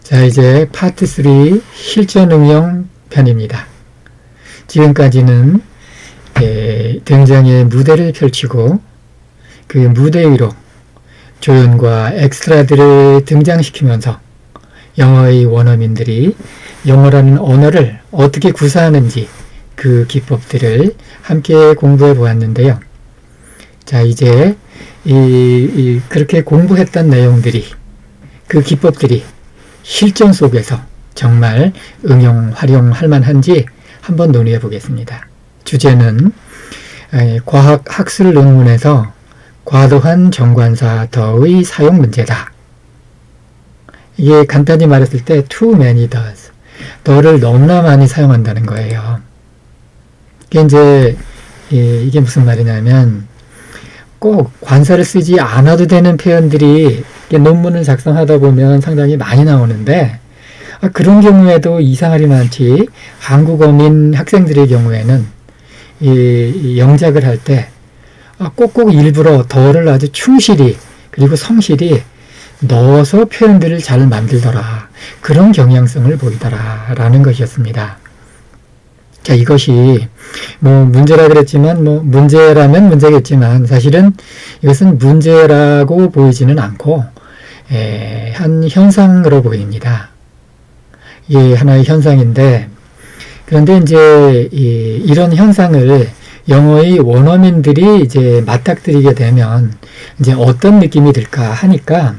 자, 이제 파트 3 실전 응용 편입니다. 지금까지는 등장의 무대를 펼치고 그 무대 위로 조연과 엑스트라들을 등장시키면서 영어의 원어민들이 영어라는 언어를 어떻게 구사하는지 그 기법들을 함께 공부해 보았는데요. 자, 이제 그렇게 공부했던 내용들이, 그 기법들이 실전 속에서 정말 응용, 활용할 만한지 한번 논의해 보겠습니다. 주제는 과학 학술 논문에서 과도한 정관사 더의 사용 문제다. 이게 간단히 말했을 때 too many does, 더를 너무나 많이 사용한다는 거예요. 이게 무슨 말이냐면 꼭 관사를 쓰지 않아도 되는 표현들이 논문을 작성하다 보면 상당히 많이 나오는데, 그런 경우에도 이상하리 많지 한국어민 학생들의 경우에는 이 영작을 할 때 꼭꼭 일부러 더를 아주 충실히 그리고 성실히 넣어서 표현들을 잘 만들더라, 그런 경향성을 보이더라 라는 것이었습니다. 자, 이것이 문제라 그랬지만 문제라면 문제겠지만 사실은 이것은 문제라고 보이지는 않고 한 현상으로 보입니다. 이게 하나의 현상인데, 그런데 이제 이런 현상을 영어의 원어민들이 이제 맞닥뜨리게 되면 이제 어떤 느낌이 들까 하니까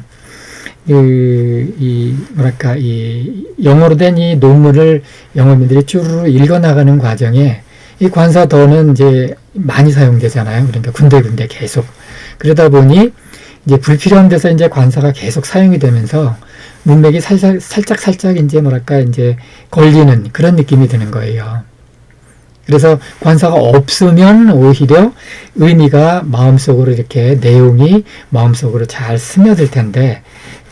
영어로 된 이 논문을 영어민들이 쭈르르 읽어나가는 과정에 이 관사 더는 이제 많이 사용되잖아요. 그러니까 군데군데 계속. 그러다 보니 이제 불필요한 데서 이제 관사가 계속 사용이 되면서 문맥이 살짝 이제 걸리는 그런 느낌이 드는 거예요. 그래서 관사가 없으면 오히려 의미가 마음속으로 이렇게 내용이 마음속으로 잘 스며들 텐데,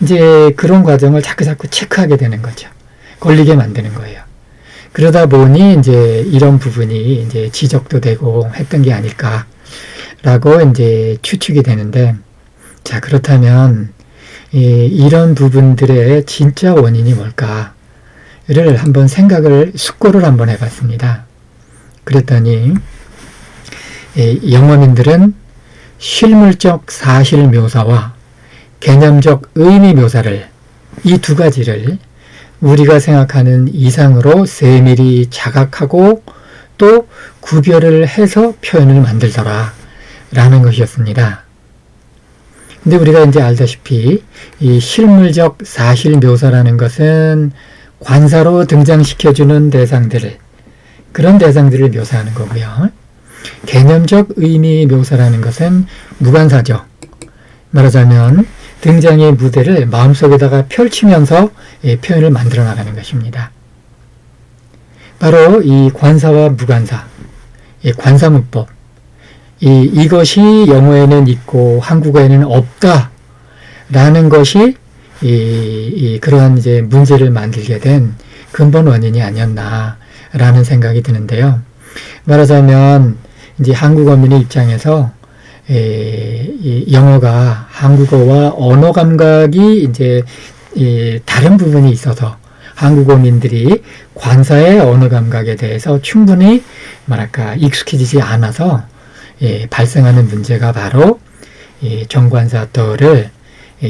이제 그런 과정을 자꾸 체크하게 되는 거죠. 걸리게 만드는 거예요. 그러다 보니 이제 이런 부분이 이제 지적도 되고 했던 게 아닐까라고 이제 추측이 되는데, 자, 그렇다면 이런 부분들의 진짜 원인이 뭘까를 한번 숙고를 한번 해봤습니다. 그랬더니 영어민들은 실물적 사실 묘사와 개념적 의미 묘사를, 이 두 가지를 우리가 생각하는 이상으로 세밀히 자각하고 또 구별을 해서 표현을 만들더라 라는 것이었습니다. 근데 우리가 이제 알다시피 이 실물적 사실 묘사라는 것은 관사로 등장시켜주는 그런 대상들을 묘사하는 거고요. 개념적 의미 묘사라는 것은 무관사죠. 말하자면 등장의 무대를 마음속에다가 펼치면서 표현을 만들어 나가는 것입니다. 바로 이 관사와 무관사, 관사문법, 이것이 영어에는 있고 한국어에는 없다라는 것이 그러한 이제 문제를 만들게 된 근본 원인이 아니었나라는 생각이 드는데요. 말하자면 이제 한국어민의 입장에서 영어가 한국어와 언어 감각이 이제 다른 부분이 있어서 한국어민들이 관사의 언어 감각에 대해서 충분히 익숙해지지 않아서 발생하는 문제가 바로 정관사 더를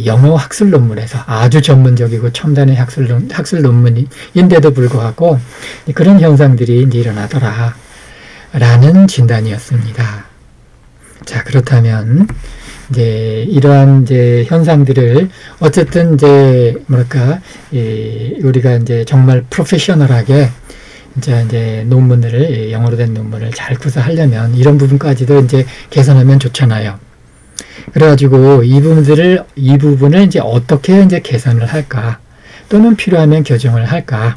영어 학술 논문에서 아주 전문적이고 첨단의 학술 논문인데도 불구하고 그런 현상들이 이제 일어나더라 라는 진단이었습니다. 자, 그렇다면 이러한 현상들을 어쨌든 우리가 이제 정말 프로페셔널하게 논문을, 영어로 된 논문을 잘 구사하려면 이런 부분까지도 이제 개선하면 좋잖아요. 그래가지고 이 부분을 이제 어떻게 이제 개선을 할까, 또는 필요하면 교정을 할까,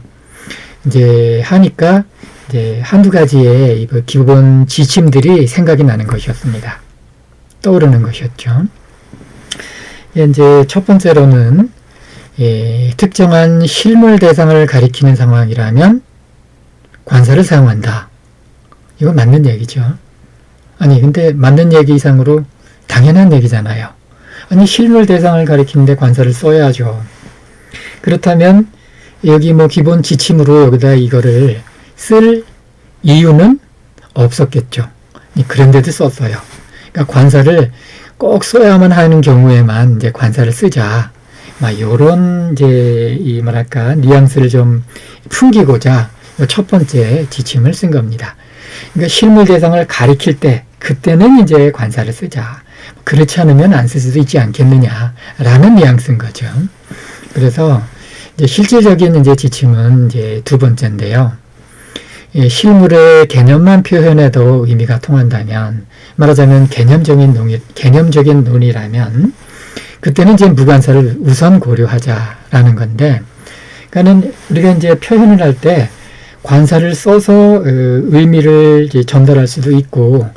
하니까 한두 가지의 기본 지침들이 생각이 나는 것이었습니다. 떠오르는 것이었죠. 첫 번째로는 특정한 실물 대상을 가리키는 상황이라면 관사를 사용한다. 이거 맞는 얘기죠. 근데 맞는 얘기 이상으로 당연한 얘기잖아요. 실물 대상을 가리키는데 관사를 써야죠. 그렇다면 여기 뭐 기본 지침으로 여기다 이거를 쓸 이유는 없었겠죠. 그런데도 썼어요. 그러니까 관사를 꼭 써야만 하는 경우에만 이제 관사를 쓰자. 막 요런 이제 이 뭐랄까 뉘앙스를 좀 풍기고자 첫 번째 지침을 쓴 겁니다. 그러니까 실물 대상을 가리킬 때 그때는 이제 관사를 쓰자. 그렇지 않으면 안 쓸 수도 있지 않겠느냐라는 뉘앙스인 거죠. 그래서 이제 실질적인 이제 지침은 이제 두 번째인데요. 실물의 개념만 표현해도 의미가 통한다면, 말하자면 개념적인 논의라면, 그때는 이제 무관사를 우선 고려하자라는 건데, 그러니까는 우리가 이제 표현을 할 때 관사를 써서 의미를 이제 전달할 수도 있고,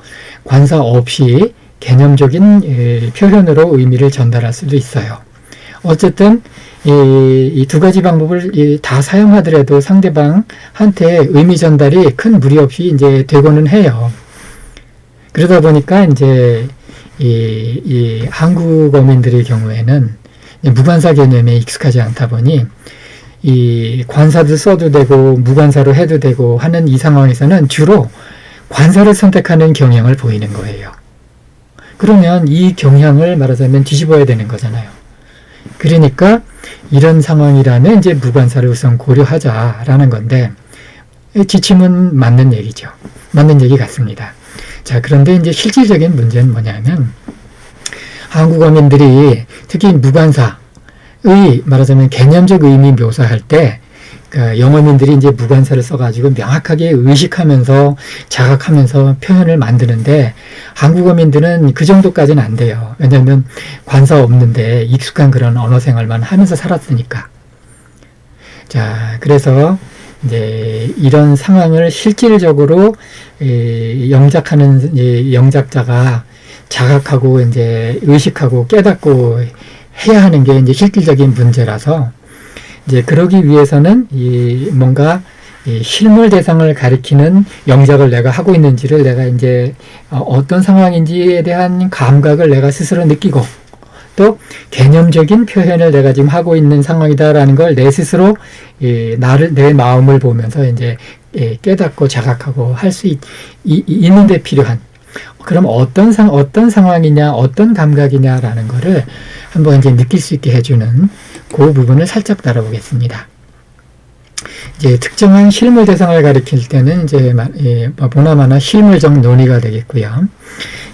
관사 없이 개념적인 표현으로 의미를 전달할 수도 있어요. 어쨌든 이 두 가지 방법을 다 사용하더라도 상대방한테 의미 전달이 큰 무리 없이 이제 되고는 해요. 그러다 보니까 이제 이 한국 어민들의 경우에는 무관사 개념에 익숙하지 않다 보니 이 관사도 써도 되고 무관사로 해도 되고 하는 이 상황에서는 주로 관사를 선택하는 경향을 보이는 거예요. 그러면 이 경향을 말하자면 뒤집어야 되는 거잖아요. 그러니까 이런 상황이라면 이제 무관사를 우선 고려하자라는 건데 지침은 맞는 얘기죠. 맞는 얘기 같습니다. 자, 그런데 이제 실질적인 문제는 뭐냐면 한국 어민들이 특히 무관사의 말하자면 개념적 의미 묘사할 때 그러니까 영어민들이 이제 무관사를 써가지고 명확하게 의식하면서 자각하면서 표현을 만드는데 한국어민들은 그 정도까지는 안 돼요. 왜냐하면 관사 없는데 익숙한 그런 언어 생활만 하면서 살았으니까. 자, 그래서 이제 이런 상황을 실질적으로 영작하는 영작자가 자각하고 이제 의식하고 깨닫고 해야 하는 게 이제 실질적인 문제라서. 이제 그러기 위해서는 뭔가 실물 대상을 가리키는 영작을 내가 하고 있는지를 내가 이제 어떤 상황인지에 대한 감각을 내가 스스로 느끼고 또 개념적인 표현을 내가 지금 하고 있는 상황이다라는 걸 내 스스로 내 마음을 보면서 이제 깨닫고 자각하고 할 수 있는데 필요한 그럼 어떤 상황이냐 어떤 감각이냐라는 거를 한번 이제 느낄 수 있게 해주는 그 부분을 살짝 다뤄보겠습니다. 이제 특정한 실물 대상을 가리킬 때는 이제 보나마나 실물적 논의가 되겠고요.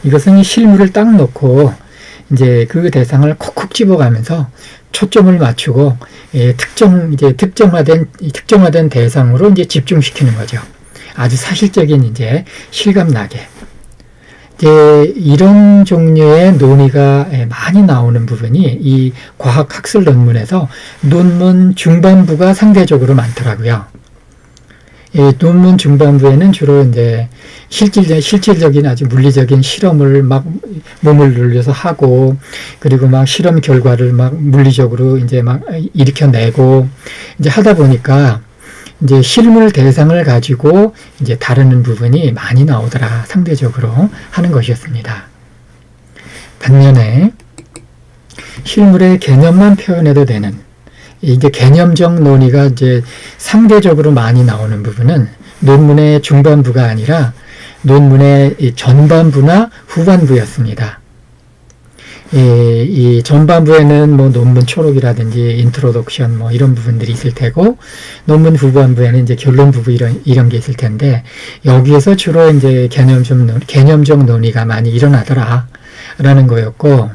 이것은 실물을 딱 놓고 이제 그 대상을 콕콕 집어가면서 초점을 맞추고 특정화된 대상으로 이제 집중시키는 거죠. 아주 사실적인 이제 실감나게. 이런 종류의 논의가 많이 나오는 부분이 이 과학학술 논문에서 논문 중반부가 상대적으로 많더라고요. 논문 중반부에는 주로 이제 실질적인 아주 물리적인 실험을 막 몸을 눌려서 하고 그리고 막 실험 결과를 막 물리적으로 이제 막 일으켜내고 이제 하다 보니까 이제 실물 대상을 가지고 이제 다루는 부분이 많이 나오더라. 상대적으로 하는 것이었습니다. 반면에 실물의 개념만 표현해도 되는 이제 개념적 논의가 이제 상대적으로 많이 나오는 부분은 논문의 중반부가 아니라 논문의 전반부나 후반부였습니다. 이 전반부에는 뭐 논문 초록이라든지 인트로덕션 뭐 이런 부분들이 있을 테고 논문 후반부에는 이제 결론 부분 이런 게 있을 텐데 여기에서 주로 이제 개념적 논의가 많이 일어나더라 라는 거였고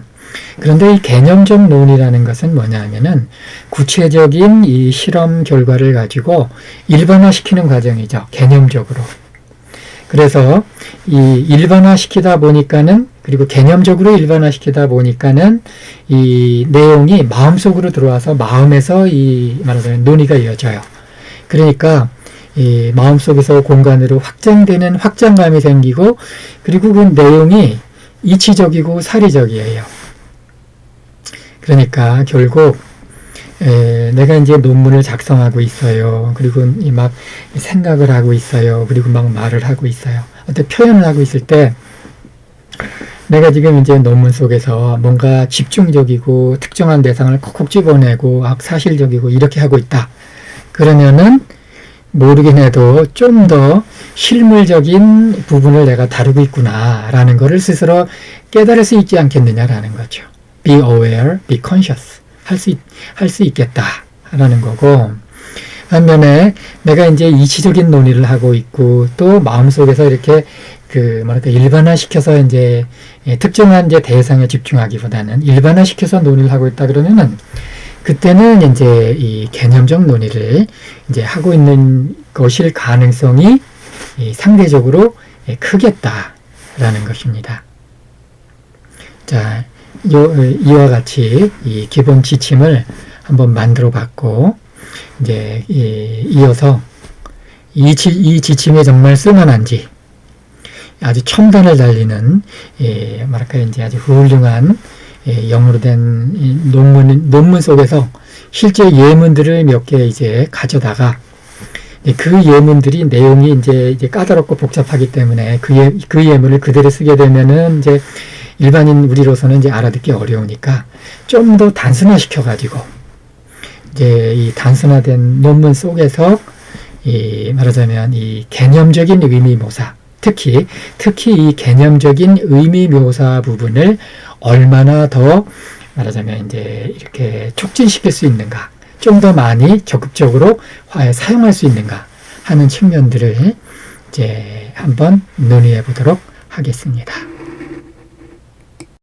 그런데 이 개념적 논의라는 것은 뭐냐면은 구체적인 이 실험 결과를 가지고 일반화시키는 과정이죠. 개념적으로. 그래서 이 일반화시키다 보니까는 그리고 개념적으로 일반화시키다 보니까는 이 내용이 마음속으로 들어와서 마음에서 말하자면 논의가 이어져요. 그러니까 이 마음속에서 공간으로 확장되는 확장감이 생기고 그리고 그 내용이 이치적이고 사리적이에요. 그러니까 결국 내가 이제 논문을 작성하고 있어요. 그리고 막 생각을 하고 있어요. 그리고 막 말을 하고 있어요. 어떤 표현을 하고 있을 때 내가 지금 이제 논문 속에서 뭔가 집중적이고 특정한 대상을 콕콕 집어내고 사실적이고 이렇게 하고 있다. 그러면은 모르긴 해도 좀 더 실물적인 부분을 내가 다루고 있구나라는 것을 스스로 깨달을 수 있지 않겠느냐라는 거죠. Be aware, be conscious. 할 수 있겠다라는 거고, 반면에 내가 이제 이치적인 논의를 하고 있고 또 마음속에서 이렇게 일반화시켜서 이제 특정한 이제 대상에 집중하기보다는 일반화시켜서 논의를 하고 있다 그러면은 그때는 이제 이 개념적 논의를 이제 하고 있는 것일 가능성이 상대적으로 크겠다라는 것입니다. 자, 이와 같이 이 기본 지침을 한번 만들어 봤고, 이제 이어서 이 지침이 정말 쓸만한지 아주 첨단을 달리는 이제 아주 훌륭한 영어로 된 논문 속에서 실제 예문들을 몇 개 이제 가져다가 그 예문들이 내용이 이제 까다롭고 복잡하기 때문에 그 예문을 그대로 쓰게 되면은 이제 일반인 우리로서는 이제 알아듣기 어려우니까 좀 더 단순화시켜가지고 이제 이 단순화된 논문 속에서 말하자면 이 개념적인 의미묘사, 특히 이 개념적인 의미묘사 부분을 얼마나 더 말하자면 이제 이렇게 촉진시킬 수 있는가, 좀 더 많이 적극적으로 사용할 수 있는가 하는 측면들을 이제 한번 논의해 보도록 하겠습니다.